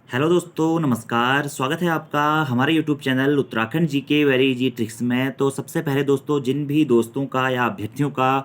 Hello दोस्तों, नमस्कार। स्वागत है आपका हमारे YouTube channel Uttarakhand GK very easy tricks में। तो सबसे पहले दोस्तों, जिन भी दोस्तों का या अभ्यर्थियों का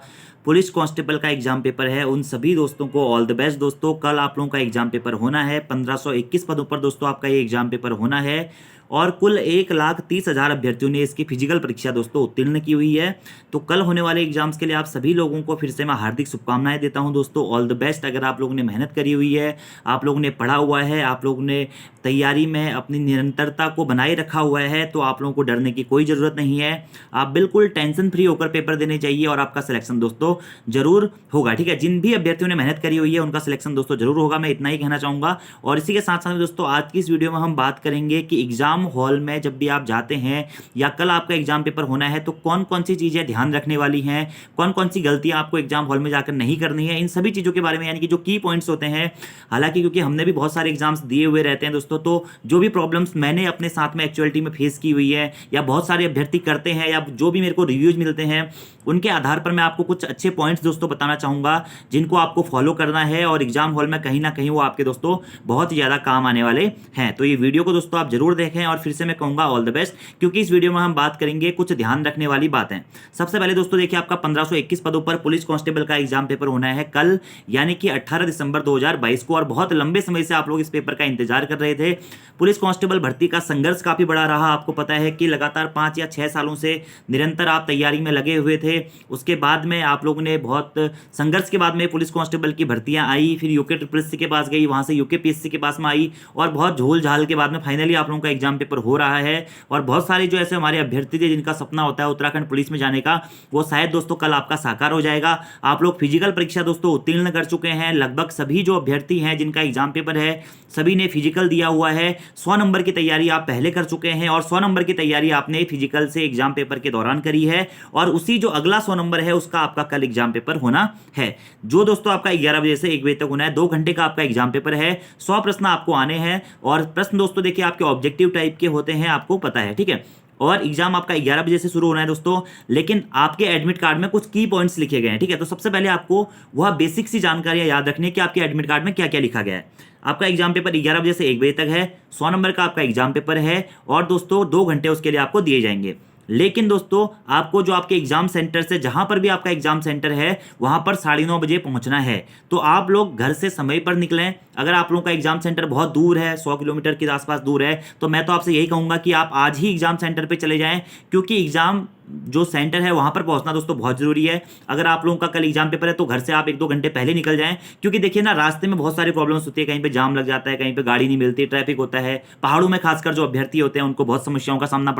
पुलिस कांस्टेबल का एग्जाम पेपर है, उन सभी दोस्तों को ऑल द बेस्ट दोस्तों। कल आप लोगों का एग्जाम पेपर होना है। 1521 पदों पर दोस्तों आपका ये एग्जाम पेपर होना है और कुल 1,30,000 अभ्यर्थियों ने इसकी फिजिकल परीक्षा दोस्तों उत्तीर्ण की हुई है। तो कल होने वाले एग्जाम्स के लिए आप सभी लोगों को फिर से मैं हार्दिक शुभकामनाएं देता हूं दोस्तों। All the best. अगर आप लोगों ने मेहनत करी हुई है, आप लोगों ने पढ़ा हुआ है, आप लोगों ने तैयारी में अपनी निरंतरता को बनाए रखा हुआ है, तो आप लोगों को डरने की कोई ज़रूरत नहीं है। आप बिल्कुल टेंशन फ्री होकर पेपर देने चाहिए और आपका सिलेक्शन दोस्तों जरूर होगा। ठीक है, जिन भी अभ्यर्थियों ने मेहनत करी हुई है उनका सिलेक्शन दोस्तों जरूर होगा, मैं इतना ही कहना चाहूँगा। और इसी के साथ साथ दोस्तों आज की इस वीडियो में हम बात करेंगे कि एग्जाम हॉल में जब भी आप जाते हैं या कल आपका एग्जाम पेपर होना है तो कौन कौन सी चीज़ें ध्यान रखने वाली हैं, कौन कौन सी गलतियां आपको एग्जाम हॉल में जाकर नहीं करनी है, इन सभी चीज़ों के बारे में, यानी कि जो की पॉइंट्स होते हैं। हालांकि क्योंकि हमने भी बहुत सारे एग्जाम्स दिए हुए रहते हैं दोस्तों, तो जो भी प्रॉब्लम्स मैंने अपने साथ में एक्चुअलिटी में फेस की हुई है या बहुत सारे अभ्यर्थी करते हैं या जो भी मेरे को रिव्यूज मिलते हैं, उनके आधार पर मैं आपको कुछ अच्छे पॉइंट्स दोस्तों बताना चाहूँगा जिनको आपको फॉलो करना है और एग्जाम हॉल में कहीं ना कहीं वो आपके दोस्तों बहुत ही ज़्यादा काम आने वाले हैं। तो ये वीडियो को दोस्तों आप जरूर देखें और फिर से मैं कहूँगा ऑल द बेस्ट, क्योंकि इस वीडियो में हम बात करेंगे कुछ ध्यान रखने वाली बातें। सबसे पहले दोस्तों देखिए, आपका 1521 पदों पर पुलिस कांस्टेबल का एग्जाम पेपर होना है कल, यानी कि 18 दिसंबर 2022 को। और बहुत लंबे समय से आप लोग इस पेपर का इंतजार कर रहे थे। पुलिस कांस्टेबल भर्ती का संघर्ष काफ़ी बड़ा रहा। आपको पता है कि लगातार 5 या 6 सालों से निरंतर आप तैयारी में लगे हुए थे। उसके बाद में आप लोगों ने बहुत संघर्ष के बाद में पुलिस कांस्टेबल की भर्तियां आई, फिर यूके ट्रिपल के पास गई, वहां से यूके पीएससी के पास में आई और बहुत झोल झाल के बाद में फाइनली आप लोगों का एग्जाम पेपर हो रहा है। और बहुत सारे जो ऐसे हमारे अभ्यर्थी थे जिनका सपना होता है उत्तराखंड पुलिस में जाने का, वो शायद दोस्तों कल आपका साकार हो जाएगा। आप लोग फिजिकल परीक्षा दोस्तों उत्तीर्ण कर चुके हैं। लगभग सभी जो अभ्यर्थी हैं जिनका एग्जाम पेपर है, सभी ने फिजिकल दिया हुआ है। 100 नंबर की तैयारी आप पहले कर चुके हैं और 100 नंबर की तैयारी आपने फिजिकल से एग्जाम पेपर के दौरान करी है। और उसी जो अगला 100 नंबर है उसका आपका कल एग्जाम पेपर होना है, जो दोस्तों आपका 11 बजे से 1 बजे तक होना है। 2 घंटे का आपका एग्जाम पेपर है। 100 प्रश्न आपको आने हैं और प्रश्न दोस्तों देखिए आपके ऑब्जेक्टिव टाइप के होते हैं, आपको पता है। ठीक है, और एग्जाम आपका 11 बजे से शुरू होना है दोस्तों, लेकिन आपके एडमिट कार्ड में कुछ की पॉइंट्स लिखे गए हैं। ठीक है, तो सबसे पहले आपको वह बेसिक सी जानकारियां याद रखनी है कि आपके एडमिट कार्ड में क्या क्या लिखा गया है। आपका एग्जाम पेपर 11 बजे से 1 बजे तक है। 100 नंबर का आपका एग्जाम पेपर है और दोस्तों 2 घंटे उसके लिए आपको दिए जाएंगे। लेकिन दोस्तों आपको जो आपके एग्जाम सेंटर से, जहां पर भी आपका एग्जाम सेंटर है, वहां पर 9:30 बजे पहुंचना है। तो आप लोग घर से समय पर निकलें। अगर आप लोगों का एग्जाम सेंटर बहुत दूर है, 100 किलोमीटर के आसपास दूर है, तो मैं तो आपसे यही कहूंगा कि आप आज ही एग्जाम सेंटर पे चले जाएं, क्योंकि एग्जाम जो सेंटर है वहां पर पहुंचना दोस्तों बहुत जरूरी है। अगर आप लोगों का कल एग्जाम पेपर है तो घर से आप 1-2 घंटे पहले निकल जाएं, क्योंकि देखिए ना, रास्ते में बहुत सारी प्रॉब्लम्स होती है। कहीं पे जाम लग जाता है, कहीं पे गाड़ी नहीं मिलती, ट्रैफिक होता है। पहाड़ों में खासकर जो अभ्यर्थी होते हैं उनको बहुत समस्याओं का सामना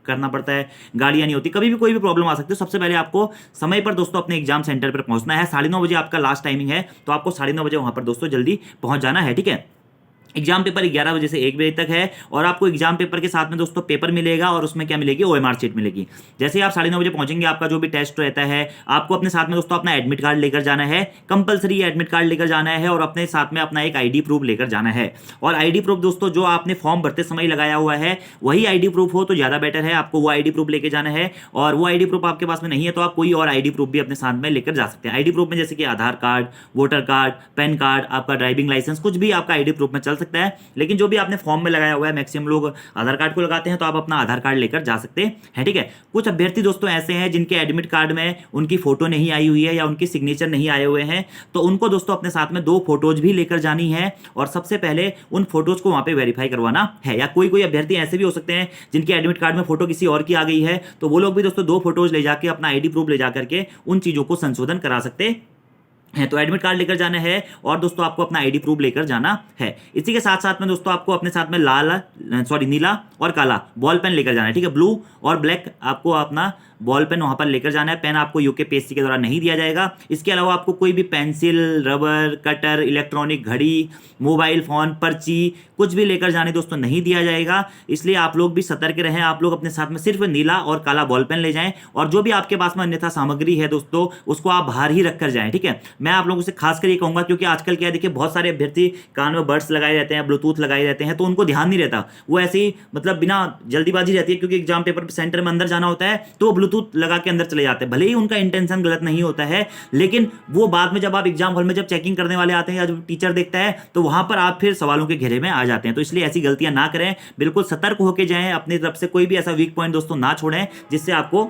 करना पड़ता है, गाड़ियां नहीं होती, कभी भी कोई भी प्रॉब्लम आ सकती है। सबसे पहले आपको समय पर दोस्तों अपने एग्जाम सेंटर पर पहुंचना है। 9:30 बजे आपका लास्ट टाइमिंग है, तो आपको 9:30 बजे वहां पर दोस्तों जल्दी पहुंच जाना है। ठीक है, एग्जाम पेपर 11 बजे से 1 बजे तक है और आपको एग्जाम पेपर के साथ में दोस्तों पेपर मिलेगा और उसमें क्या मिलेगी, ओएमआर शीट मिलेगी। जैसे ही आप 9:30 बजे पहुंचेंगे, आपका जो भी टेस्ट रहता है, आपको अपने साथ में दोस्तों अपना एडमिट कार्ड लेकर जाना है। कंपलसरी एडमिट कार्ड लेकर जाना है और अपने साथ में अपना एक आईडी प्रूफ लेकर जाना है। और आईडी प्रूफ दोस्तों जो आपने फॉर्म भरते समय लगाया हुआ है वही आईडी प्रूफ हो तो ज्यादा बेटर है। आपको वो आईडी प्रूफ लेकर जाना है, और वो आईडी प्रूफ आपके पास में नहीं है तो आप कोई और आईडी प्रूफ भी अपने साथ में लेकर जा सकते हैं। आईडी प्रूफ में जैसे कि Aadhaar card, voter card, PAN card, आपका ड्राइविंग लाइसेंस, कुछ भी आपका आईडी प्रूफ में चल सकता है। लेकिन जो भी आपने फॉर्म में लगाया हुआ है, मैक्सिमम लोग आधार कार्ड को लगाते हैं, तो आप अपना आधार कार्ड लेकर जा सकते हैं। ठीक है, कुछ अभ्यर्थी दोस्तों ऐसे हैं जिनके एडमिट कार्ड में उनकी फोटो नहीं आई हुई है या उनकी सिग्नेचर नहीं आए हुए हैं, तो उनको दोस्तों अपने साथ में 2 फोटोज भी लेकर जानी है और सबसे पहले उन फोटोज को वहां पे वेरीफाई करवाना है। या कोई कोई अभ्यर्थी ऐसे भी हो सकते हैं जिनके एडमिट कार्ड में फोटो किसी और की आ गई है, तो वो लोग भी दोस्तों 2 फोटोज ले जाके अपना आईडी प्रूफ ले जाकर के उन चीजों को संशोधन करा सकते है। तो एडमिट कार्ड लेकर जाना है और दोस्तों आपको अपना आईडी प्रूफ लेकर जाना है। इसी के साथ साथ में दोस्तों आपको अपने साथ में नीला और काला बॉल पेन लेकर जाना है। ठीक है, ब्लू और ब्लैक आपको अपना बॉल पेन वहां पर लेकर जाना है। पेन आपको यूके पीएससी के द्वारा नहीं दिया जाएगा। इसके अलावा आपको कोई भी पेंसिल, रबर, कटर, इलेक्ट्रॉनिक घड़ी, मोबाइल फोन, पर्ची, कुछ भी लेकर जाने दोस्तों नहीं दिया जाएगा। इसलिए आप लोग भी सतर्क रहें। आप लोग अपने साथ में सिर्फ नीला और काला बॉल पेन ले जाएं और जो भी आपके पास में अन्यथा सामग्री है दोस्तों उसको आप बाहर ही रख कर जाएं। ठीक है, मैं आप लोगों से खासकर ये कहूंगा, क्योंकि आजकल क्या है, देखिए बहुत सारे अभ्यर्थी कान में बड्स लगाए रहते हैं, ब्लूटूथ लगाए रहते हैं, तो उनको ध्यान नहीं रहता। वो ऐसे ही मतलब बिना जल्दीबाजी रहती है, क्योंकि एग्जाम पेपर सेंटर में अंदर जाना होता है तो वो ब्लूटूथ लगा के अंदर चले जाते हैं। भले ही उनका इंटेंशन गलत नहीं होता है, लेकिन वो बाद में जब आप एग्जाम हॉल में जब चेकिंग करने वाले आते हैं या जब टीचर देखता है तो वहां पर आप फिर सवालों के घेरे में आ जाते हैं। तो इसलिए ऐसी गलतियां ना करें, बिल्कुल सतर्क होकर जाएं, अपनी तरफ से कोई भी ऐसा वीक पॉइंट दोस्तों ना छोड़ें जिससे आपको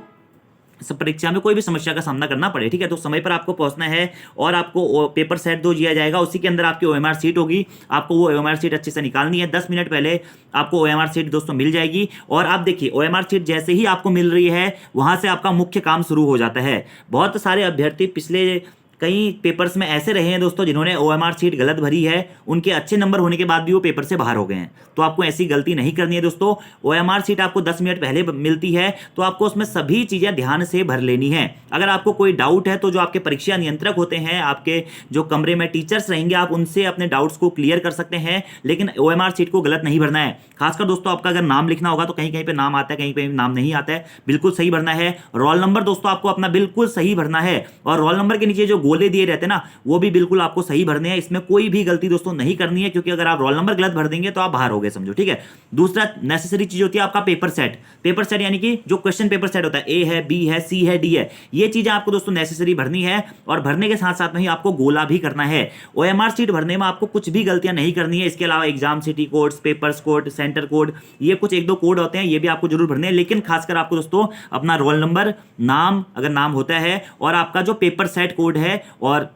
परीक्षा में कोई भी समस्या का सामना करना पड़े। ठीक है, तो समय पर आपको पहुंचना है और आपको पेपर सेट 2 दिया जाएगा, उसी के अंदर आपकी ओएमआर सीट होगी। आपको वो ओएमआर सीट अच्छे से निकालनी है। 10 मिनट पहले आपको ओएमआर सीट दोस्तों मिल जाएगी। और आप देखिए, ओएमआर सीट जैसे ही आपको मिल रही है वहां से आपका मुख्य काम शुरू हो जाता है। बहुत सारे अभ्यर्थी पिछले कई पेपर्स में ऐसे रहे हैं दोस्तों जिन्होंने ओएमआर सीट गलत भरी है, उनके अच्छे नंबर होने के बाद भी वो पेपर से बाहर हो गए हैं। तो आपको ऐसी गलती नहीं करनी है दोस्तों। ओएमआर सीट आपको 10 मिनट पहले मिलती है, तो आपको उसमें सभी चीज़ें ध्यान से भर लेनी है। अगर आपको कोई डाउट है तो जो आपके परीक्षा नियंत्रक होते हैं, आपके जो कमरे में टीचर्स रहेंगे, आप उनसे अपने डाउट्स को क्लियर कर सकते हैं, लेकिन ओएमआर सीट को गलत नहीं भरना है। खासकर दोस्तों आपका अगर नाम लिखना होगा तो कहीं कहीं पे नाम आता है, कहीं पे नाम नहीं आता है, बिल्कुल सही भरना है। रोल नंबर दोस्तों आपको अपना बिल्कुल सही भरना है, और रोल नंबर के नीचे जो गोले दिए रहते हैं ना, वो भी बिल्कुल आपको सही भरने हैं। इसमें कोई भी गलती दोस्तों नहीं करनी है, क्योंकि अगर आप रोल नंबर गलत भर देंगे तो आप बाहर हो गए समझो। ठीक है, दूसरा नेसेसरी चीज होती है आपका पेपर सेट। पेपर सेट यानी कि जो क्वेश्चन पेपर सेट होता है, ए है, बी है, सी है, डी है, ये चीजें आपको दोस्तों नेसेसरी भरनी है। और भरने के साथ साथ में ही आपको गोला भी करना है। ओएमआर सीट भरने में आपको कुछ भी गलतियां नहीं करनी है। इसके अलावा exam city codes, papers code, centre code, ये कुछ 1-2 कोड होते हैं, ये भी आपको जरूर भरने हैं। लेकिन खासकर आपको दोस्तों अपना रोल नंबर, नाम अगर नाम होता है, और आपका जो पेपर सेट कोड है, और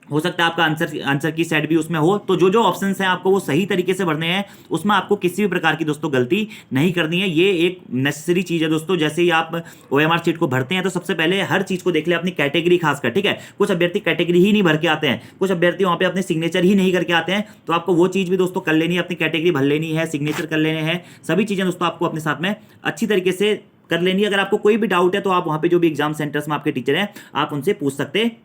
हो सकता है आपका आंसर की सेट भी उसमें हो, तो जो जो ऑप्शंस हैं आपको वो सही तरीके से भरने हैं। उसमें आपको किसी भी प्रकार की दोस्तों गलती नहीं करनी है। ये एक नेसेसरी चीज है दोस्तों। जैसे ही आप ओएमआर सीट को भरते हैं तो सबसे पहले हर चीज को देख ले अपनी कैटेगरी खासकर। ठीक है, कुछ अभ्यर्थी कैटेगरी ही नहीं भर के आते हैं, कुछ अभ्यर्थी वहां पे अपने सिग्नेचर ही नहीं करके आते हैं। तो आपको वो चीज भी दोस्तों कर लेनी है, अपनी कैटेगरी भर लेनी है, सिग्नेचर कर लेने हैं, सभी चीजें दोस्तों आपको अपने साथ में अच्छी तरीके से कर लेनी है। अगर आपको कोई भी डाउट है तो आप वहां पे जो भी एग्जाम सेंटर्स में आपके टीचर हैं, आप उनसे पूछ सकते हैं।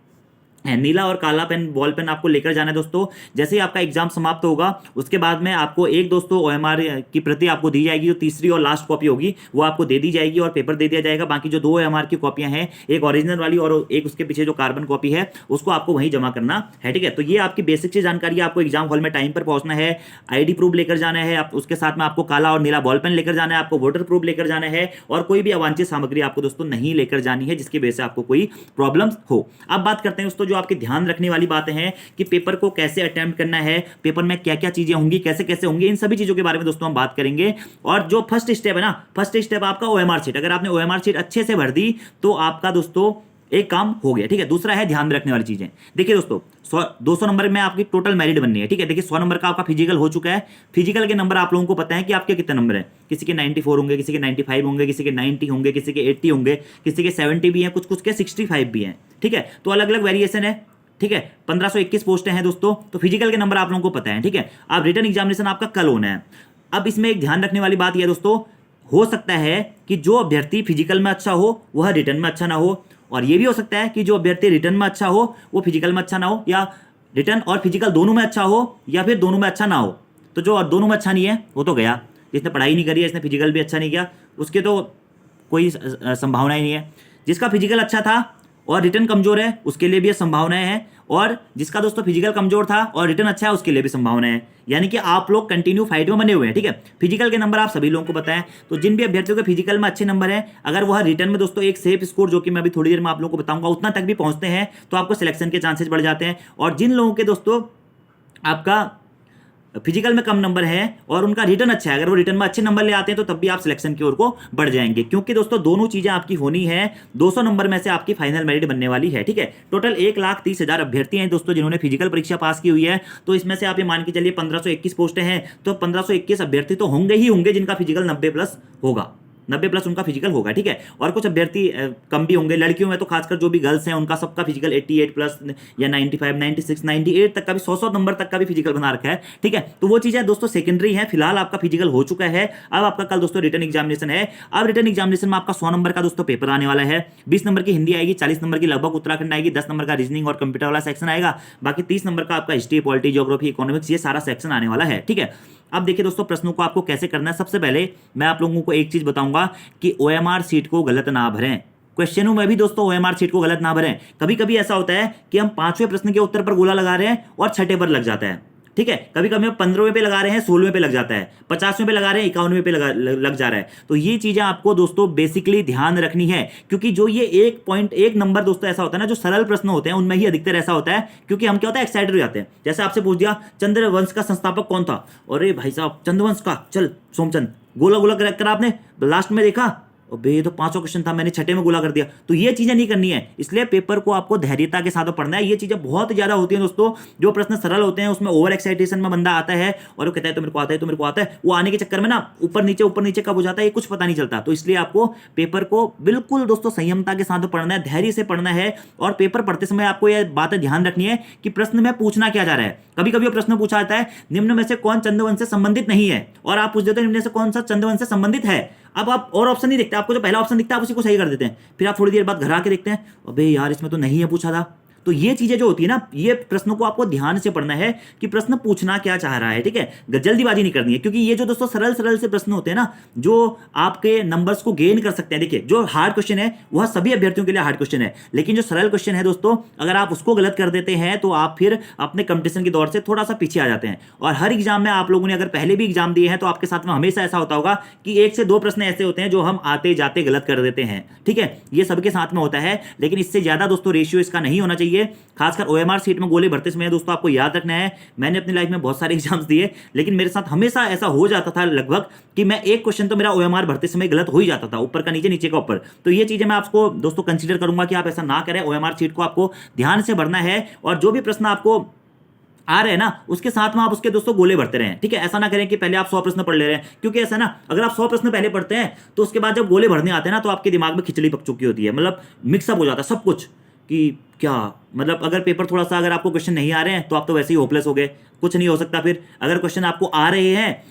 नीला और काला पेन, बॉल पेन आपको लेकर जाना है दोस्तों। जैसे ही आपका एग्जाम समाप्त होगा उसके बाद में आपको एक दोस्तों ओएमआर की प्रति आपको दी जाएगी, जो तीसरी और लास्ट कॉपी होगी वो आपको दे दी जाएगी और पेपर दे दिया जाएगा। बाकी जो 2 ओएमआर की कॉपियां हैं, एक ओरिजिनल वाली और एक उसके पीछे जो कार्बन कॉपी है, उसको आपको वहीं जमा करना है। ठीक है, तो ये आपकी बेसिक सी जानकारी है। आपको एग्जाम हॉल में टाइम पर पहुंचना है, आईडी प्रूफ लेकर जाना है, आप उसके साथ में आपको काला और नीला बॉल पेन लेकर जाना है, आपको वोटर प्रूफ लेकर जाना है, और कोई भी अवांछित सामग्री आपको दोस्तों नहीं लेकर जानी है जिसकी वजह से आपको कोई प्रॉब्लम हो। अब बात करते हैं दोस्तों जो आपके ध्यान रखने वाली बातें हैं कि पेपर को कैसे अटेम्प्ट करना है, पेपर में क्या क्या चीजें होंगी, कैसे कैसे होंगी, इन सभी चीजों के बारे में दोस्तों हम बात करेंगे। और जो फर्स्ट स्टेप है ना, फर्स्ट स्टेप आपका ओएमआर शीट। अगर आपने ओएमआर शीट अच्छे से भर दी तो आपका दोस्तों एक काम हो गया। ठीक है, दूसरा है ध्यान में रखने वाली चीजें। देखिए दोस्तों 200 नंबर में आपकी टोटल मेरिट बननी है। ठीक है, देखिए 100 नंबर का आपका फिजिकल हो चुका है। फिजिकल के नंबर आप लोगों को पता है कि आपके कितने नंबर हैं। किसी के 94 होंगे, किसी के 95 होंगे, किसी के 90 होंगे, किसी के 80 होंगे, किसी के 70 भी हैं, कुछ कुछ के 65 भी हैं। ठीक है, तो अलग अलग वेरिएशन है। ठीक है, 1521 पोस्टें हैं दोस्तों। तो फिजिकल के नंबर आप लोगों को पता है। ठीक है, अब रिटन एग्जामिनेशन आपका कल होना है। अब इसमें एक ध्यान रखने वाली बात यह दोस्तों, हो सकता है कि जो अभ्यर्थी फिजिकल में अच्छा हो वह रिटर्न में अच्छा ना हो, और यह भी हो सकता है कि जो अभ्यर्थी रिटर्न में अच्छा हो वो फिजिकल में अच्छा ना हो, या रिटर्न और फिजिकल दोनों में अच्छा हो, या फिर दोनों में अच्छा ना हो। तो जो दोनों में अच्छा नहीं है वो तो गया, जिसने पढ़ाई नहीं करी है, इसने फिजिकल भी अच्छा नहीं किया, उसके तो कोई संभावना ही नहीं है। जिसका फिजिकल अच्छा था और रिटर्न कमजोर है उसके लिए भी संभावनाएं हैं, और जिसका दोस्तों फिजिकल कमजोर था और रिटर्न अच्छा है उसके लिए भी संभावनाएं हैं। यानी कि आप लोग कंटिन्यू फाइट में बने हुए हैं। ठीक है, फिजिकल के नंबर आप सभी लोगों को बताएं। तो जिन भी अभ्यर्थियों के फिजिकल में अच्छे नंबर हैं, अगर वह रिटर्न में दोस्तों एक सेफ स्कोर, जो कि मैं अभी थोड़ी देर में आप लोगों को बताऊंगा, उतना तक भी पहुंचते हैं तो आपको सिलेक्शन के चांसेस बढ़ जाते हैं। और जिन लोगों के दोस्तों आपका फिजिकल में कम नंबर है और उनका रिटर्न अच्छा है, अगर वो रिटर्न में अच्छे नंबर ले आते हैं तो तब भी आप सिलेक्शन की ओर को बढ़ जाएंगे, क्योंकि दोस्तों दोनों चीजें आपकी होनी है। 200 नंबर में से आपकी फाइनल मेरिट बनने वाली है। ठीक है, टोटल 1,30,000 अभ्यर्थी हैं दोस्तों जिन्होंने फिजिकल परीक्षा पास की हुई है। तो इसमें से आप ये मान के चलिए 1521 पोस्टें हैं, तो 1521 अभ्यर्थी तो होंगे ही होंगे जिनका फिजिकल 90+ होगा, 90+ उनका फिजिकल होगा। ठीक है, और कुछ अभ्यर्थी कम भी होंगे। लड़कियों में तो खासकर जो भी गर्ल्स हैं उनका सबका फिजिकल 88+ या 95, 96, 98 तक का भी 100 नंबर तक का भी फिजिकल बना रखा है। ठीक है, तो वो चीजें दोस्तों सेकेंडरी है। फिलहाल आपका फिजिकल हो चुका है। अब आपका कल दोस्तों रिटर्न एग्जामिनेशन है। अब रिटर्न एग्जामिनेशन में आपका 100 नंबर का दोस्तों पेपर आने वाला है। 20 नंबर की हिंदी आएगी, 40 नंबर की लगभग उत्तराखंड आएगी, 10 नंबर का रीजनिंग और कंप्यूटर वाला सेक्शन आएगा, बाकी 30 नंबर का आपका हिस्ट्री, पॉलिटी, ज्योग्राफी, इकोनॉमिक्स, ये सारा सेक्शन आने वाला है। ठीक है, अब देखिए दोस्तों प्रश्नों को आपको कैसे करना है। सबसे पहले मैं आप लोगों को एक चीज बताऊंगा कि ओएमआर सीट को गलत ना भरें। क्वेश्चनों में भी दोस्तों ओएमआर सीट को गलत ना भरें। कभी कभी ऐसा होता है कि हम 5वें प्रश्न के उत्तर पर गोला लगा रहे हैं और 6ठे पर लग जाता है। ठीक है। कभी कभी हम 15वें पे लगा रहे हैं, 16वें पे लग जाता है, 50वें पे लगा रहे हैं, 51वें पे लग जा रहा है। तो ये चीजें आपको दोस्तों बेसिकली ध्यान रखनी है, क्योंकि जो ये एक नंबर दोस्तों ऐसा होता है ना, जो सरल प्रश्न होते हैं उनमें ही अधिकतर ऐसा होता है, क्योंकि हम क्या होता है एक्साइटेड हो जाते हैं। जैसे आपसे पूछ दिया चंद्रवंश का संस्थापक कौन था, अरे भाई साहब चंद्रवंश का, चल सोमचंद, गोला गोला करा आपने, लास्ट में देखा अबे ये तो 5वां क्वेश्चन था, मैंने छठे में गोला कर दिया। तो ये चीजें नहीं करनी है, इसलिए पेपर को आपको धैर्यता के साथ पढ़ना है। ये चीजें बहुत ज्यादा होती हैं दोस्तों, जो प्रश्न सरल होते हैं उसमें ओवर एक्साइटेशन में बंदा आता है और वो कहता है तो मेरे को आता है, तो मेरे को आता है, वो आने के चक्कर में ना ऊपर नीचे कब हो जाता है ये कुछ पता नहीं चलता। तो इसलिए आपको पेपर को बिल्कुल दोस्तों संयमता के साथ पढ़ना है, धैर्य से पढ़ना है। और पेपर पढ़ते समय आपको यह बातें ध्यान रखनी है कि प्रश्न में पूछना क्या जा रहा है। कभी कभी वो प्रश्न पूछा जाता है निम्न में से कौन चंद्रवंश से संबंधित नहीं है, और आप पूछ देते हैं निम्न से कौन सा चंद्रवंश से संबंधित है। अब आप और ऑप्शन नहीं देखते, आपको जो पहला ऑप्शन दिखता है आप उसी को सही कर देते हैं, फिर आप थोड़ी देर बाद घर आके देखते हैं अबे यार इसमें तो नहीं है पूछा था। तो ये चीजें जो होती है ना, ये प्रश्नों को आपको ध्यान से पढ़ना है कि प्रश्न पूछना क्या चाह रहा है, ठीक है। जल्दीबाजी नहीं करनी है, क्योंकि ये जो दोस्तों सरल सरल से प्रश्न होते हैं ना, जो आपके नंबर्स को गेन कर सकते हैं। देखिए जो हार्ड क्वेश्चन है वह सभी अभ्यर्थियों के लिए हार्ड क्वेश्चन है, लेकिन जो सरल क्वेश्चन है दोस्तों, अगर आप उसको गलत कर देते हैं तो आप फिर अपने कंपटीशन की दौर से थोड़ा सा पीछे आ जाते हैं। और हर एग्जाम में आप लोगों ने अगर पहले भी एग्जाम दिए हैं तो आपके साथ में हमेशा ऐसा होता होगा कि 1 से 2 प्रश्न ऐसे होते हैं जो हम आते जाते गलत कर देते हैं, ठीक है। ये सबके साथ में होता है, लेकिन इससे ज्यादा दोस्तों रेशियो इसका नहीं होना चाहिए। खासकर ओएमआर सीट में गोले भरते समय दोस्तों आपको याद रखना है, मैंने अपनी लाइफ में बहुत सारे एग्जाम्स दिए, लेकिन मेरे साथ हमेशा ऐसा हो जाता था लगभग कि मैं एक क्वेश्चन तो मेरा ओएमआर भरते समय गलत हो ही जाता था, ऊपर का नीचे, नीचे का ऊपर। तो ये चीजें मैं आपको दोस्तों कंसीडर करूंगा कि आप ऐसा ना करें। ओएमआर सीट को आपको ध्यान से भरना है, और जो भी प्रश्न आपको आ रहे हैं ना उसके साथ में आप उसके दोस्तों गोले भरते रहें, ठीक है। ऐसा ना करें कि पहले आप 100 प्रश्न पढ़ ले रहे हैं, क्योंकि ऐसा ना अगर आप 100 प्रश्न पहले पढ़ते हैं तो उसके बाद जब गोले भरने आते हैं ना तो आपके दिमाग में खिचड़ी पक चुकी होती है, मतलब मिक्सअप हो जाता है सब कुछ कि क्या मतलब अगर पेपर थोड़ा सा, अगर आपको क्वेश्चन नहीं आ रहे हैं तो आप तो वैसे ही होपलेस हो गए, कुछ नहीं हो सकता। फिर अगर क्वेश्चन आपको आ रहे हैं,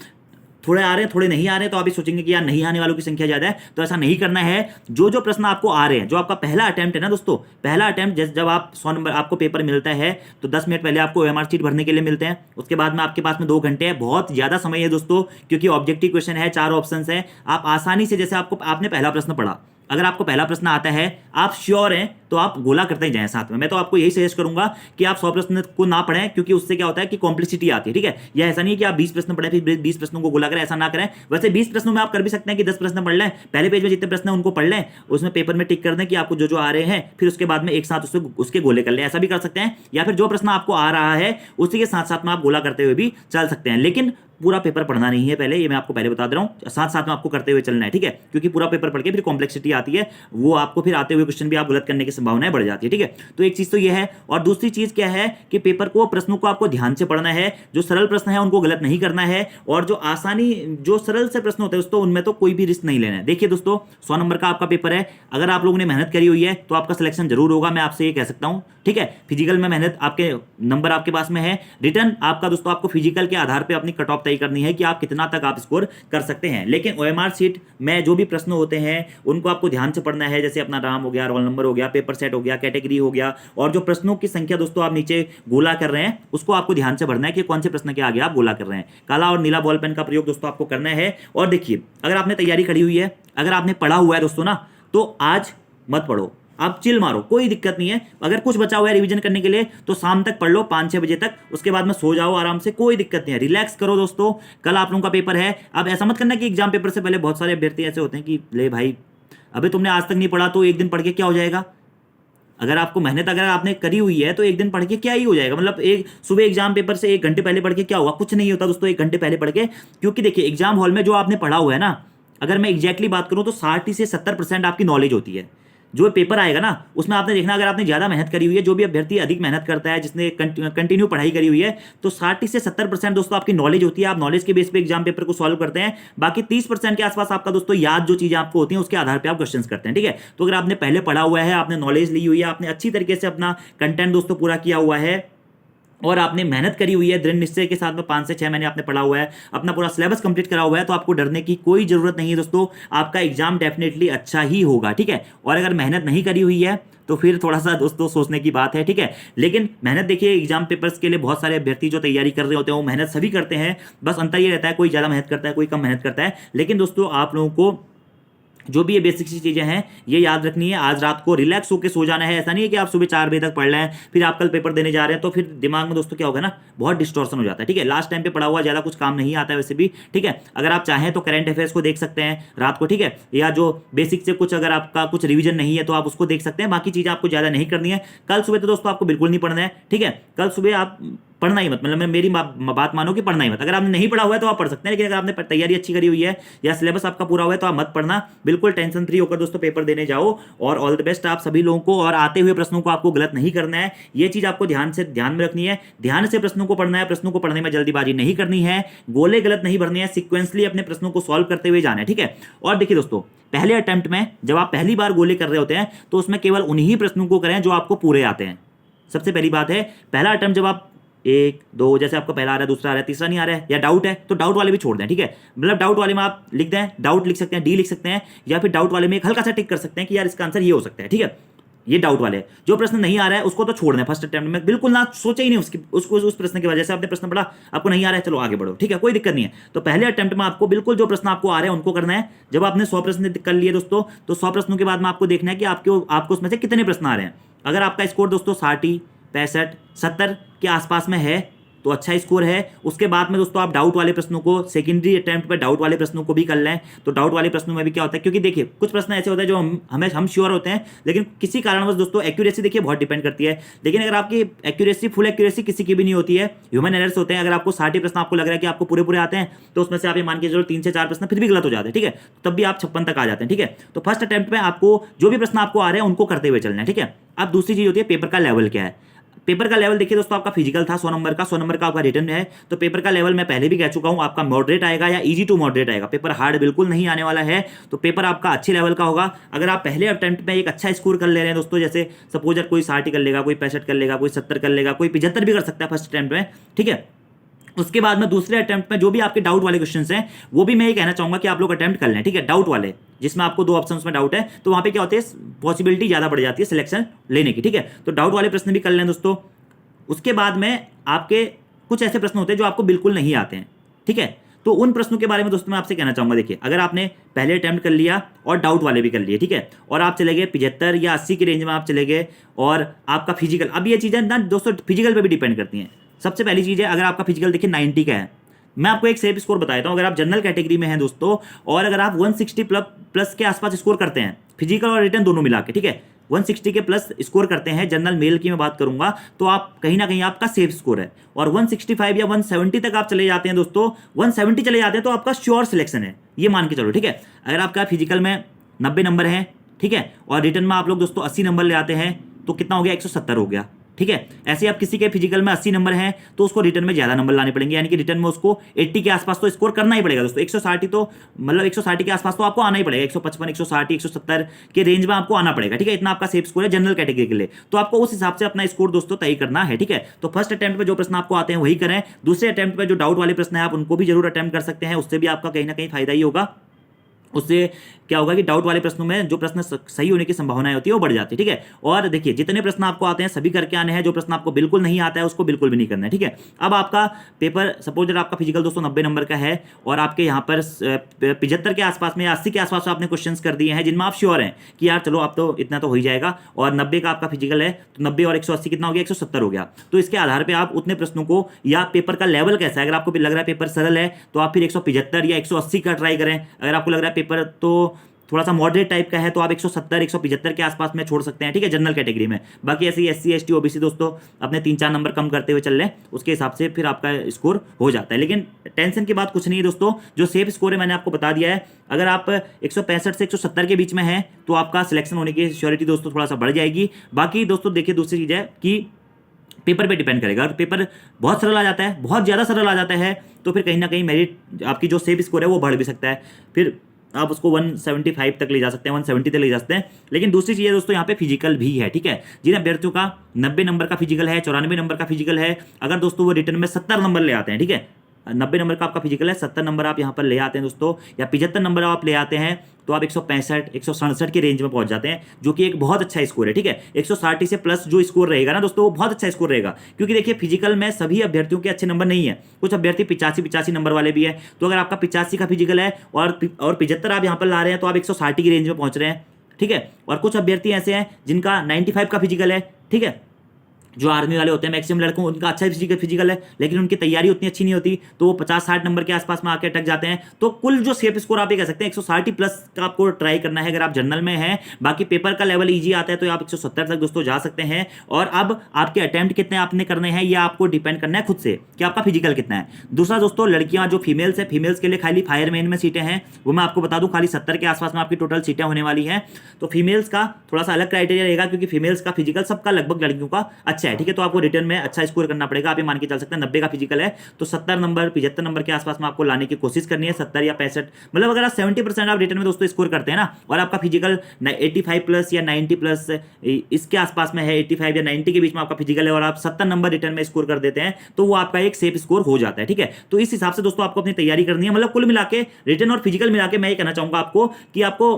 थोड़े आ रहे हैं थोड़े नहीं आ रहे हैं, तो आप भी सोचेंगे कि यार नहीं आने वालों की संख्या ज्यादा है। तो ऐसा नहीं करना है। जो जो प्रश्न आपको आ रहे हैं, जो आपका पहला अटेम्प्ट है ना दोस्तों, पहला अटेम्प्ट जब आप 100 नंबर आपको पेपर मिलता है तो 10 मिनट पहले आपको ओएमआर शीट भरने के लिए मिलते हैं। उसके बाद में आपके पास में 2 घंटे है, बहुत ज्यादा समय है दोस्तों, क्योंकि ऑब्जेक्टिव क्वेश्चन है, 4 ऑप्शन है। आप आसानी से, जैसे आपने पहला प्रश्न पढ़ा, अगर आपको पहला प्रश्न आता है, आप श्योर हैं तो आप गोला करते ही जाएं साथ में। मैं तो आपको यही सजेस्ट करूंगा कि आप 100 प्रश्न को ना पढ़ें, क्योंकि उससे क्या होता है कि कॉम्प्लेक्सिटी आती है, ठीक है। यह ऐसा नहीं कि आप 20 प्रश्न पढ़ें फिर 20 प्रश्नों को गोला करें, ऐसा ना करें। वैसे 20 प्रश्नों में आप कर भी सकते हैं कि 10 प्रश्न पढ़ लें, पहले पेज में जितने प्रश्न हैं उनको पढ़ लें, उसमें पेपर में टिक कर दें कि आपको जो जो आ रहे हैं, फिर उसके बाद में एक साथ उसके गोले कर लें, ऐसा भी कर सकते हैं। या फिर जो प्रश्न आपको आ रहा है उसी के साथ साथ में आप गोला करते हुए भी चल सकते हैं, लेकिन पूरा पेपर पढ़ना नहीं है पहले, ये मैं आपको पहले बता दे रहा हूं, साथ साथ में आपको करते हुए चलना है, ठीक है। क्योंकि पूरा पेपर पढ़ के फिर कॉम्प्लेक्सिटी आती है, वो आपको फिर आते हुए क्वेश्चन भी आप गलत करने की संभावनाएं बढ़ जाती है, ठीक है। तो एक चीज तो ये है, और दूसरी चीज क्या है कि पेपर को, प्रश्नों को आपको ध्यान से पढ़ना है। जो सरल प्रश्न है उनको गलत नहीं करना है, और जो सरल से प्रश्न होते हैं दोस्तों उनमें तो कोई भी रिस्क नहीं लेना है। देखिए दोस्तों 100 नंबर का आपका पेपर है, अगर आप लोगों ने मेहनत करी हुई है तो आपका सिलेक्शन जरूर होगा, मैं आपसे ये कह सकता हूं, ठीक है। फिजिकल में मेहनत, आपके नंबर आपके पास में है। रिटर्न आपका दोस्तों आपको फिजिकल के आधार पर अपनी कट ऑफ तय करनी है कि आप कितना तक आप स्कोर कर सकते हैं। लेकिन ओएमआर शीट में जो भी प्रश्न होते हैं उनको आपको ध्यान से पढ़ना है, जैसे अपना नाम हो गया, रोल नंबर हो गया, पेपर सेट हो गया, कैटेगरी हो गया, और जो प्रश्नों की संख्या दोस्तों आप नीचे गोला कर रहे हैं उसको आपको ध्यान से भरना है कि कौन से प्रश्न के आगे आप गोला कर रहे हैं। काला और नीला बॉल पेन का प्रयोग दोस्तों आपको करना है। और देखिए अगर आपने तैयारी करी हुई है, अगर आपने पढ़ा हुआ है दोस्तों ना, तो आज मत पढ़ो, आप चिल मारो, कोई दिक्कत नहीं है। अगर कुछ बचा हुआ है रिवीजन करने के लिए तो शाम तक पढ़ लो, 5-6 बजे तक, उसके बाद में सो जाओ आराम से, कोई दिक्कत नहीं है। रिलैक्स करो दोस्तों, कल आप लोगों का पेपर है। अब ऐसा मत करना कि एग्जाम पेपर से पहले बहुत सारे अभ्यर्थी ऐसे होते हैं कि ले भाई अबे तुमने आज तक नहीं पढ़ा तो एक दिन पढ़ के क्या हो जाएगा। अगर आपको मेहनत अगर आपने करी हुई है तो एक दिन पढ़ के क्या ही हो जाएगा, मतलब एक सुबह एग्जाम पेपर से 1 घंटे पहले पढ़ के क्या होगा, कुछ नहीं होता दोस्तों 1 घंटे पहले पढ़ के। क्योंकि देखिए एग्जाम हॉल में जो आपने पढ़ा हुआ है ना, अगर मैं एग्जैक्टली बात करूं तो 60 से 70% आपकी नॉलेज होती है। जो पेपर आएगा ना उसमें आपने देखना, अगर आपने ज्यादा मेहनत करी हुई है, जो भी अभ्यर्थी अधिक मेहनत करता है, जिसने कंटिन्यू पढ़ाई करी हुई है, तो 60 से 70% दोस्तों आपकी नॉलेज होती है। आप नॉलेज के बेस पे एग्जाम पेपर को सॉल्व करते हैं। बाकी 30% के आसपास आपका दोस्तों याद जो चीजें आपको होती हैं उसके आधार पर आप क्वेश्चन करते हैं, ठीक है। तो अगर आपने पहले पढ़ा हुआ है, आपने नॉलेज ली हुई है, आपने अच्छी तरीके से अपना कंटेंट दोस्तों पूरा किया हुआ है, और आपने मेहनत करी हुई है, दृढ़ निश्चय के साथ में 5 से 6 महीने आपने पढ़ा हुआ है, अपना पूरा सिलेबस कंप्लीट करा हुआ है, तो आपको डरने की कोई जरूरत नहीं है दोस्तों। आपका एग्जाम डेफिनेटली अच्छा ही होगा, ठीक है। और अगर मेहनत नहीं करी हुई है तो फिर थोड़ा सा दोस्तों सोचने की बात है, ठीक है। लेकिन मेहनत देखिए, एग्जाम पेपर्स के लिए बहुत सारे अभ्यर्थी जो तैयारी कर रहे होते हैं वो मेहनत सभी करते हैं, बस अंतर ये रहता है कोई ज़्यादा मेहनत करता है, कोई कम मेहनत करता है। लेकिन दोस्तों आप लोगों को जो भी ये बेसिक सी चीज़ें हैं ये याद रखनी है। आज रात को रिलैक्स होकर सो जाना है। ऐसा नहीं है कि आप सुबह 4 बजे तक पढ़ रहे हैं फिर आप कल पेपर देने जा रहे हैं, तो फिर दिमाग में दोस्तों क्या होगा ना, बहुत डिस्टॉर्शन हो जाता है। ठीक है, लास्ट टाइम पे पढ़ा हुआ ज़्यादा कुछ काम नहीं आता है वैसे भी। ठीक है, अगर आप चाहें तो करंट अफेयर्स को देख सकते हैं रात को। ठीक है, या जो बेसिक से कुछ अगर आपका कुछ रिविजन नहीं है तो आप उसको देख सकते हैं। बाकी चीज़ें आपको ज़्यादा नहीं करनी है। कल सुबह तो दोस्तों आपको बिल्कुल नहीं पढ़ना है। ठीक है, कल सुबह आप पढ़ना ही मत, मतलब मैं मेरी बात मानो कि पढ़ना ही मत। अगर आपने नहीं पढ़ा हुआ है तो आप पढ़ सकते हैं, लेकिन अगर आपने तैयारी अच्छी करी हुई है या सिलेबस आपका पूरा हुआ है तो आप मत पढ़ना। बिल्कुल टेंशन फ्री होकर दोस्तों पेपर देने जाओ। और ऑल द बेस्ट आप सभी लोगों को। और आते हुए प्रश्नों को आपको गलत नहीं करना है, ये चीज आपको ध्यान में रखनी है। ध्यान से प्रश्नों को पढ़ना है, प्रश्नों को पढ़ने में जल्दीबाजी नहीं करनी है, गोले गलत नहीं भरने हैं, सिक्वेंसली अपने प्रश्नों को सॉल्व करते हुए जाना है। ठीक है, और देखिए दोस्तों, पहले अटेम्प्ट में जब आप पहली बार गोले कर रहे होते हैं तो उसमें केवल उन्हीं प्रश्नों को करें जो आपको पूरे आते हैं। सबसे पहली बात है, पहला अटेम्प्ट जब आप 1 2 जैसे आपका पहला आ रहा है, दूसरा आ रहा है, तीसरा नहीं आ रहा है या डाउट है तो डाउट वाले भी छोड़ दें। ठीक है, मतलब डाउट वाले में आप लिख दें, डाउट लिख सकते हैं, डी लिख सकते हैं, या फिर डाउट वाले में एक हल्का सा टिक कर सकते हैं कि यार इसका आंसर ये हो सकता है। ठीक है, ये डाउट वाले जो प्रश्न नहीं आ रहा है उसको तो छोड़ दें फर्स्ट अटेम्प्ट में, बिल्कुल ना सोचे ही नहीं उस प्रश्न के वजह से आपने प्रश्न पढ़ा, आपको नहीं आ रहा है, चलो आगे बढ़ो। ठीक है, कोई दिक्कत नहीं है। तो पहले अटेम्प्ट में आपको बिल्कुल जो प्रश्न आपको आ रहे हैं उनको करना है। जब आपने 100 प्रश्न कर लिए दोस्तों, तो 100 प्रश्नों के बाद में आपको देखना है कि आपको उसमें से कितने प्रश्न आ रहे हैं। अगर आपका स्कोर दोस्तों 60 65 70 के आसपास में है तो अच्छा स्कोर है। उसके बाद में दोस्तों आप डाउट वाले प्रश्नों को, सेकेंडरी अटेम्प्ट पे डाउट वाले प्रश्नों को भी कर लें। तो डाउट वाले प्रश्नों में भी क्या होता है, क्योंकि देखिए कुछ प्रश्न ऐसे होते हैं जो हम श्योर होते हैं, लेकिन किसी कारणवश दोस्तों एक्यूरेसी देखिए बहुत डिपेंड करती है। लेकिन अगर आपकी एक्यूरेसी फुल एक्यूरेसी किसी की भी नहीं होती है, ह्यूमन एरर्स होते हैं। अगर आपको 60 प्रश्न आपको लग रहा है कि आपको पूरे आते हैं तो उसमें से आप ये मान के चलो 3 से 4 प्रश्न फिर भी गलत हो जाते हैं। ठीक है, तब भी आप 56 तक आ जाते हैं। ठीक है, तो फर्स्ट अटेम्प्ट में आपको जो भी प्रश्न आपको आ रहे हैं उनको करते हुए चलना है। ठीक है, अब दूसरी चीज होती है पेपर का लेवल क्या है। पेपर का लेवल देखिए दोस्तों, आपका फिजिकल था 100 नंबर का, 100 नंबर का आपका रिटर्न है। तो पेपर का लेवल मैं पहले भी कह चुका हूं, आपका मॉडरेट आएगा या इजी टू मॉडरेट आएगा। पेपर हार्ड बिल्कुल नहीं आने वाला है। तो पेपर आपका अच्छे लेवल का होगा। अगर आप पहले अटेम्प्ट में एक अच्छा स्कोर कर ले रहे हैं दोस्तों, जैसे सपोज कोई 60 कर लेगा, कोई 65 कर लेगा, कोई 70 कर लेगा, कोई 75 भी कर सकता है फर्स्ट अटेम्प्ट में। ठीक है, उसके बाद में दूसरे अटेम्प्ट में जो भी आपके डाउट वाले क्वेश्चंस हैं वो भी मैं ये कहना चाहूंगा कि आप लोग अटेम्प्ट कर लें। ठीक है, डाउट वाले जिसमें आपको 2 ऑप्शंस में डाउट है, तो वहां पे क्या होती है, पॉसिबिलिटी ज्यादा बढ़ जाती है सिलेक्शन लेने की। ठीक है, तो डाउट वाले प्रश्न भी कर लें दोस्तों। उसके बाद में आपके कुछ ऐसे प्रश्न होते हैं जो आपको बिल्कुल नहीं आते हैं। ठीक है, तो उन प्रश्नों के बारे में दोस्तों मैं आपसे कहना चाहूंगा। देखिए, अगर आपने पहले अटेम्प्ट कर लिया और डाउट वाले भी कर लिए, ठीक है, और आप चले गए 75 या 80 की रेंज में आप चले गए, और आपका फिजिकल, अब ये चीज़ें ना दोस्तों फिजिकल पे भी डिपेंड करती हैं। सबसे पहली चीज़ है, अगर आपका फिजिकल देखिए 90 का है, मैं आपको एक सेफ स्कोर बता देता हूँ। अगर आप जनरल कैटेगरी में हैं दोस्तों, और अगर आप 160 प्लस के आसपास स्कोर करते हैं, फिजिकल और रिटर्न दोनों मिला के, ठीक है, 160 के प्लस स्कोर करते हैं, जनरल मेल की मैं बात करूंगा, तो आप कहीं ना कहीं आपका सेफ स्कोर है। और 165 या 170 तक आप चले जाते हैं दोस्तों, 170 चले जाते हैं तो आपका श्योर सिलेक्शन है, ये मान के चलो। ठीक है, अगर आपका फिजिकल में 90 नंबर है, ठीक है, और रिटर्न में आप लोग दोस्तों 80 नंबर ले आते हैं, तो कितना हो गया, 170 हो गया। ठीक है, ऐसे आप किसी के फिजिकल में 80 नंबर हैं तो उसको रिटर्न में ज्यादा नंबर लाने पड़ेंगे, यानी कि रिटर्न में उसको 80 के आसपास तो स्कोर करना ही पड़ेगा दोस्तों। 160 तो मतलब 160 के आसपास तो आपको आना ही पड़ेगा, 155 160 170 के रेंज में आपको आना पड़ेगा। ठीक है, इतना आपका सेफ स्कोर है जनरल कैटेगरी के लिए, तो आपको उस हिसाब से अपना स्कोर दोस्तों तय करना है। ठीक है, तो फर्स्ट अटेम्प्ट में जो प्रश्न आपको आते हैं वही करें। दूसरे अटेम्प्ट में जो डाउट वाले प्रश्न है आप उनको भी जरूर अटेम्प्ट कर सकते हैं, उससे भी आपका कहीं ना कहीं फायदा ही होगा। उससे क्या होगा कि डाउट वाले प्रश्नों में जो प्रश्न सही होने की संभावनाएं होती है वो बढ़ जाती है। ठीक है, और देखिए जितने प्रश्न आपको आते हैं सभी करके आने हैं, जो प्रश्न आपको बिल्कुल नहीं आता है उसको बिल्कुल भी नहीं करना है। ठीक है, अब आपका पेपर सपोज अगर आपका फिजिकल दोस्तों 90 नंबर का है और आपके यहाँ पर 75 के आसपास में या 80 के आसपास आपने क्वेश्चन कर दिए हैं जिनमें आप श्योर हैं कि यार चलो अब तो इतना तो हो ही जाएगा, और 90 का आपका फिजिकल है, तो 90 और 180 कितना हो गया, 170 हो गया। तो इसके आधार पर आप उतने प्रश्नों को, या पेपर का लेवल कैसा है, अगर आपको लग रहा है पेपर सरल है तो आप फिर 175 या 180 का ट्राई करें। अगर आपको लग रहा है पेपर तो थोड़ा सा मॉडरेट टाइप का है तो आप 170 175 के आसपास में छोड़ सकते हैं। ठीक है, जनरल कैटेगरी में। बाकी ऐसे ही SC ST OBC दोस्तों अपने 3-4 नंबर कम करते हुए चल लें, उसके हिसाब से फिर आपका स्कोर हो जाता है। लेकिन टेंशन की बात कुछ नहीं है दोस्तों, जो सेफ स्कोर है मैंने आपको बता दिया है। अगर आप 165 से 170 के बीच में हैं तो आपका सिलेक्शन होने की श्योरिटी दोस्तों थोड़ा सा बढ़ जाएगी। बाकी दोस्तों देखिए दूसरी चीज़ है कि पेपर पे डिपेंड करेगा। अगर पेपर बहुत सरल आ जाता है, बहुत ज़्यादा सरल आ जाता है, तो फिर कहीं ना कहीं मेरिट आपकी जो सेफ स्कोर है वो बढ़ भी सकता है, फिर आप उसको 175 तक ले जा सकते हैं, 170 तक ले जा सकते हैं। लेकिन दूसरी चीज़ है दोस्तों, यहाँ पे फिजिकल भी है। ठीक है, जिन अभ्यर्थियों का 90 नंबर का फिजिकल है, 94 नंबर का फिजिकल है, अगर दोस्तों वो रिटर्न में 70 नंबर ले आते हैं, ठीक है, 90 नंबर का आपका फिजिकल है, 70 नंबर आप यहाँ पर ले आते हैं दोस्तों, या 75 नंबर आप ले आते हैं, तो आप 165 167 के रेंज में पहुंच जाते हैं, जो कि एक बहुत अच्छा स्कोर है। ठीक है, 160 से प्लस जो स्कोर रहेगा ना दोस्तों, वो बहुत अच्छा स्कोर रहेगा, क्योंकि देखिए फिजिकल में सभी अभ्यर्थियों के अच्छे नंबर नहीं है, कुछ अभ्यर्थी 85 नंबर वाले भी है। तो अगर आपका 85 का फिजिकल है और 75 आप यहाँ पर ला रहे हैं, तो आप 160 की रेंज में पहुंच रहे हैं। ठीक है, और कुछ अभ्यर्थी ऐसे हैं जिनका 95 का फिजिकल है। ठीक है, जो आर्मी वाले होते हैं मैक्सिमम लड़कों, उनका अच्छा फिजिकल है, लेकिन उनकी तैयारी उतनी अच्छी नहीं होती, तो वो 50-60 नंबर के आसपास में आके अटक जाते हैं। तो कुल जो सेफ स्कोर आप ये कह सकते हैं 160 प्लस का आपको ट्राई करना है अगर आप जनरल में हैं। बाकी पेपर का लेवल ईजी आता है तो आप 170 तक दोस्तों जा सकते हैं। और अब आपके अटेम्प्ट कितने आपने करने हैं ये आपको डिपेंड करना है खुद से कि आपका फिजिकल कितना है। दूसरा दोस्तों, लड़कियां जो फीमेल्स है, फीमेल्स के लिए खाली फायरमैन में सीटें हैं, वो मैं आपको बता दूं खाली 70 के आसपास में आपकी टोटल सीटें होने वाली हैं। तो फीमेल्स का थोड़ा सा अलग क्राइटेरिया रहेगा, क्योंकि फीमेल्स का फिजिकल सबका लगभग लड़कियों का अच्छा है। ठीक है, तो आपको रिटर्न में अच्छा स्कोर करना पड़ेगा। आप ये मान के चल सकते हैं 90 का फिजिकल है तो 70 नंबर 75 नंबर के आसपास में आपको लाने की कोशिश करनी है, 70 या 65, मतलब अगर आप 70% आप रिटर्न में दोस्तों स्कोर करते हैं ना, और आपका फिजिकल 85 प्लस या 90 प्लस इसके आसपास में है, 85 या 90 के बीच में आपका फिजिकल है, और आप 70 नंबर रिटर्न में स्कोर कर देते हैं, तो वो आपका एक सेफ स्कोर हो जाता है। ठीक है, तो इस हिसाब से दोस्तों आपको अपनी तैयारी करनी है। मतलब कुल मिला के रिटर्न और फिजिकल मिला के मैं ये कहना चाहूंगा आपको कि आपको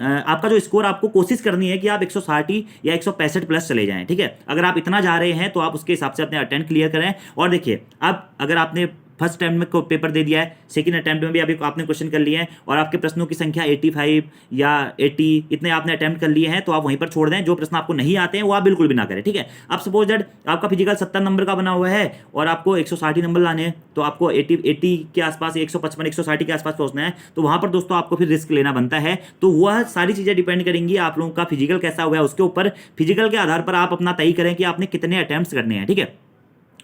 आपका जो स्कोर आपको कोशिश करनी है कि आप 160 या 165 प्लस चले जाएं। ठीक है, अगर आप इतना जा रहे हैं तो आप उसके हिसाब से अपने अटेम्प्ट क्लियर करें। और देखिए, अब अगर आपने फर्स्ट अटेम्प्ट में पेपर दे दिया है, सेकंड अटेम्प्ट में भी अभी आपने क्वेश्चन कर लिए हैं, और आपके प्रश्नों की संख्या 85 या 80 इतने आपने अटेम्प्ट कर लिए हैं, तो आप वहीं पर छोड़ दें। जो प्रश्न आपको नहीं आते हैं वो आप बिल्कुल भी ना करें। ठीक है, अब सपोज दैट आपका फिजिकल 70 नंबर का बना हुआ है और आपको 160 नंबर लाने हैं, तो आपको 80 के आसपास, 155 160 के आसपास पहुंचना है, तो वहां पर दोस्तों आपको फिर रिस्क लेना बनता है। तो वह सारी चीजें डिपेंड करेंगी आप लोगों का फिजिकल कैसा हुआ है उसके ऊपर। फिजिकल के आधार पर आप अपना तय करें कि आपने कितने अटेम्प्ट करने हैं। ठीक है,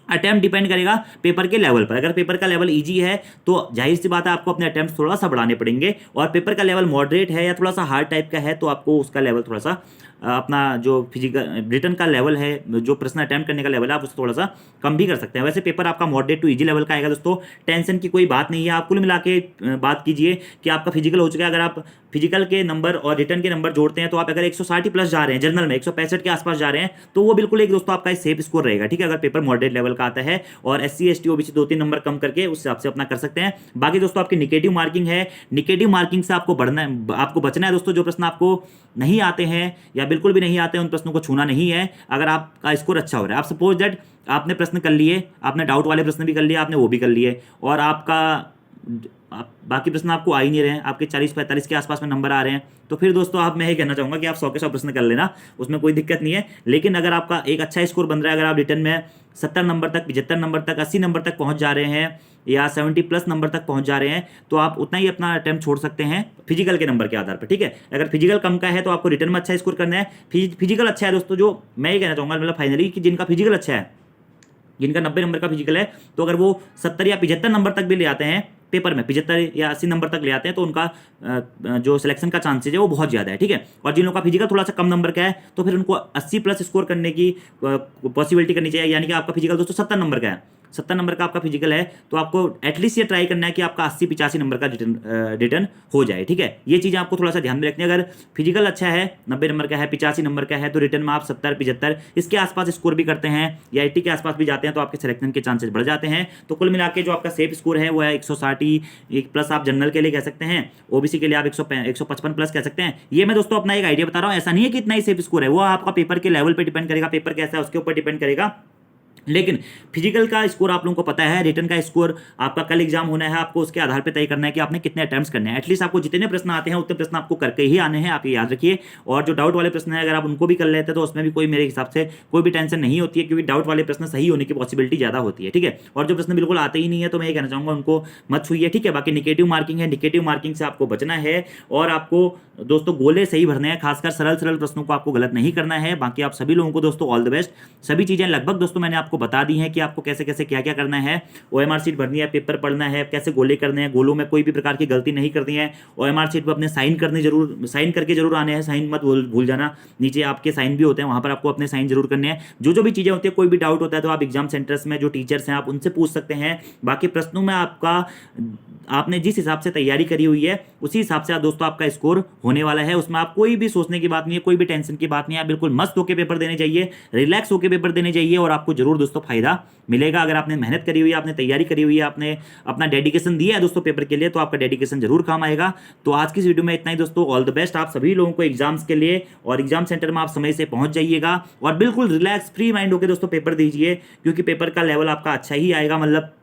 अटेम्प्ट डिपेंड करेगा पेपर के लेवल पर। अगर पेपर का लेवल इजी है तो जाहिर सी बात है आपको अपने अटेम्प्ट थोड़ा सा बढ़ाने पड़ेंगे, और पेपर का लेवल मॉडरेट है या थोड़ा सा हार्ड टाइप का है तो आपको उसका लेवल थोड़ा सा अपना जो फिजिकल रिटर्न का लेवल है, जो प्रश्न अटेम्प्ट करने का लेवल है, आप उसको थोड़ा सा कम भी कर सकते हैं। वैसे पेपर आपका मॉडरेट टू इजी लेवल का आएगा दोस्तों, टेंशन की कोई बात नहीं है। आप कुल मिला के बात कीजिए कि आपका फिजिकल हो चुका है। अगर आप फिजिकल के नंबर और रिटर्न के नंबर जोड़ते हैं तो आप अगर 160 प्लस जा रहे हैं, जनरल में 165 के आसपास जा रहे हैं, तो वो बिल्कुल एक दोस्तों आपका सेफ स्कोर रहेगा। ठीक है, अगर पेपर मॉडरेट लेवल का आता है, और SC ST OBC 2-3 नंबर कम करके उस हिसाब से अपना कर सकते हैं। बाकी दोस्तों आपकी निगेटिव मार्किंग है, निगेटिव मार्किंग से आपको बढ़ना है, आपको बचना है दोस्तों। जो प्रश्न आपको नहीं आते हैं या बिल्कुल भी नहीं आते हैं, उन प्रश्नों को छूना नहीं है अगर आपका स्कोर अच्छा हो रहा है। आप सपोज दैट आपने प्रश्न कर लिए, आपने डाउट वाले प्रश्न भी कर लिए, आपने वो भी कर लिए, और आपका बाकी प्रश्न आपको आ ही नहीं रहे हैं, आपके 40-45 के आसपास में नंबर आ रहे हैं, तो फिर दोस्तों आप मैं ये कहना चाहूँगा कि आप 100 के 100 प्रश्न कर लेना, उसमें कोई दिक्कत नहीं है। लेकिन अगर आपका एक अच्छा स्कोर बन रहा है, अगर आप रिटर्न में 70 नंबर तक, 75 नंबर तक, 80 नंबर तक पहुँच जा रहे हैं, या 70 प्लस नंबर तक पहुँच जा रहे हैं, तो आप उतना ही अपना अटेम्प्ट छोड़ सकते हैं फिजिकल के नंबर के आधार पर। ठीक है, अगर फिजिकल कम का है तो आपको रिटर्न में अच्छा स्कोर करना है। फिजिकल अच्छा है दोस्तों, जो मैं ये कहना चाहूँगा मतलब फाइनली कि जिनका फिजिकल अच्छा है, जिनका 90 नंबर का फिजिकल है, तो अगर वो 70 या 75 नंबर तक भी ले आते हैं पेपर में, 75 या 80 नंबर तक ले आते हैं, तो उनका जो सिलेक्शन का चांसेज है वो बहुत ज़्यादा है। ठीक है, और जिन लोगों का फिजिकल थोड़ा सा कम नंबर का है, तो फिर उनको 80 प्लस स्कोर करने की पॉसिबिलिटी करनी चाहिए। यानी कि आपका फिजिकल दोस्तों 70 नंबर का है, 70 नंबर का आपका फिजिकल है, तो आपको एटलीस्ट ये ट्राई करना है कि आपका 80-85 नंबर का रिटर्न हो जाए। ठीक है, ये चीज़ें आपको थोड़ा सा ध्यान में रखनी है। अगर फिजिकल अच्छा है, 90 नंबर का है, 85 नंबर का है, तो रिटर्न में आप 70-75 इसके आसपास स्कोर भी करते हैं, या 80 के आसपास भी जाते हैं, तो आपके सिलेक्शन के चांसेस बढ़ जाते हैं। तो कुल मिला के जो आपका सेफ स्कोर है वो है 160 प्लस। आप जनरल के लिए कह सकते हैं, OBC के लिए आप 155 प्लस कह सकते हैं। ये मैं दोस्तों अपना एक आइडिया बता रहा हूँ, ऐसा नहीं है कि इतना ही सेफ स्कोर है, वो आपका पेपर के लेवल पर डिपेंड करेगा, पेपर कैसा है उसके ऊपर डिपेंड करेगा। लेकिन फिजिकल का स्कोर आप लोगों को पता है, रिटर्न का स्कोर आपका कल एग्जाम होना है, आपको उसके आधार पर तय करना है कि आपने कितने अटेम्प्ट्स करने हैं। एटलीस्ट आपको जितने प्रश्न आते हैं उतने प्रश्न आपको करके ही आने हैं, आप ये याद रखिए। और जो डाउट वाले प्रश्न है अगर आप उनको भी कर लेते हैं तो उसमें भी कोई मेरे हिसाब से कोई भी टेंशन नहीं होती है, क्योंकि डाउट वाले प्रश्न सही होने की पॉसिबिलिटी ज़्यादा होती है। ठीक है, और जो प्रश्न बिल्कुल आते ही नहीं है तो मैं ये कहना चाहूँगा उनको मत छूइए। ठीक है, बाकी निगेटिव मार्किंग है, निगेटिव मार्किंग से आपको बचना है, और आपको दोस्तों गोले सही भरने हैं, खासकर सरल सरल प्रश्नों को आपको गलत नहीं करना है। बाकी आप सभी लोगों को दोस्तों ऑल द बेस्ट। सभी चीज़ें लगभग दोस्तों मैंने आपको बता दी हैं कि आपको कैसे कैसे क्या क्या करना है। OMR शीट भरनी है, पेपर पढ़ना है, कैसे गोले करने हैं, गोलों में कोई भी प्रकार की गलती नहीं करनी है। OMR शीट पर अपने साइन करके जरूर आने हैं, साइन मत भूल जाना। नीचे आपके साइन भी होते हैं, वहाँ पर आपको अपने साइन जरूर करने हैं। जो भी चीज़ें होती है, कोई भी डाउट होता है तो आप एग्जाम सेंटर्स में जो टीचर्स हैं आप उनसे पूछ सकते हैं। बाकी प्रश्नों में आपने जिस हिसाब से तैयारी करी हुई है उसी हिसाब से दोस्तों आपका स्कोर होने वाला है। उसमें आप कोई भी सोचने की बात नहीं है, कोई भी टेंशन की बात नहीं है। आप बिल्कुल मस्त होकर पेपर देने चाहिए, रिलैक्स होकर पेपर देने चाहिए, और आपको जरूर दोस्तों फायदा मिलेगा। अगर आपने मेहनत करी हुई है, आपने तैयारी करी हुई है, आपने अपना डेडिकेशन दिया है दोस्तों पेपर के लिए, तो आपका डेडिकेशन जरूर काम आएगा। तो आज की इस वीडियो में इतना ही दोस्तों। ऑल द बेस्ट आप सभी लोगों को एग्जाम्स के लिए, और एग्जाम सेंटर में आप समय से पहुंच जाइएगा और बिल्कुल रिलैक्स फ्री माइंड होकर दोस्तों पेपर दीजिए, क्योंकि पेपर का लेवल आपका अच्छा ही आएगा, मतलब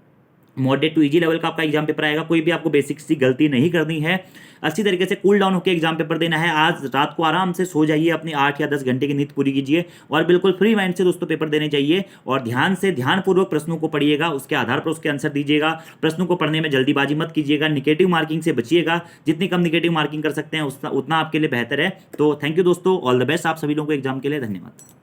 मॉडरेट टू इजी लेवल का आपका एग्जाम पेपर आएगा। कोई भी आपको बेसिक सी गलती नहीं करनी है, अच्छी तरीके से कूल डाउन होकर एग्जाम पेपर देना है। आज रात को आराम से सो जाइए, अपनी 8 या 10 घंटे की नींद पूरी कीजिए और बिल्कुल फ्री माइंड से दोस्तों पेपर देने चाहिए। और ध्यान से ध्यानपूर्वक प्रश्नों को पढ़िएगा, उसके आधार पर उसके आंसर दीजिएगा। प्रश्नों को पढ़ने में जल्दीबाजी मत कीजिएगा, निगेटिव मार्किंग से बचिएगा। जितनी कम निगेटिव मार्किंग कर सकते हैं उतना आपके लिए बेहतर है। तो थैंक यू दोस्तों, ऑल द बेस्ट आप सभी लोगों को एग्जाम के लिए। धन्यवाद।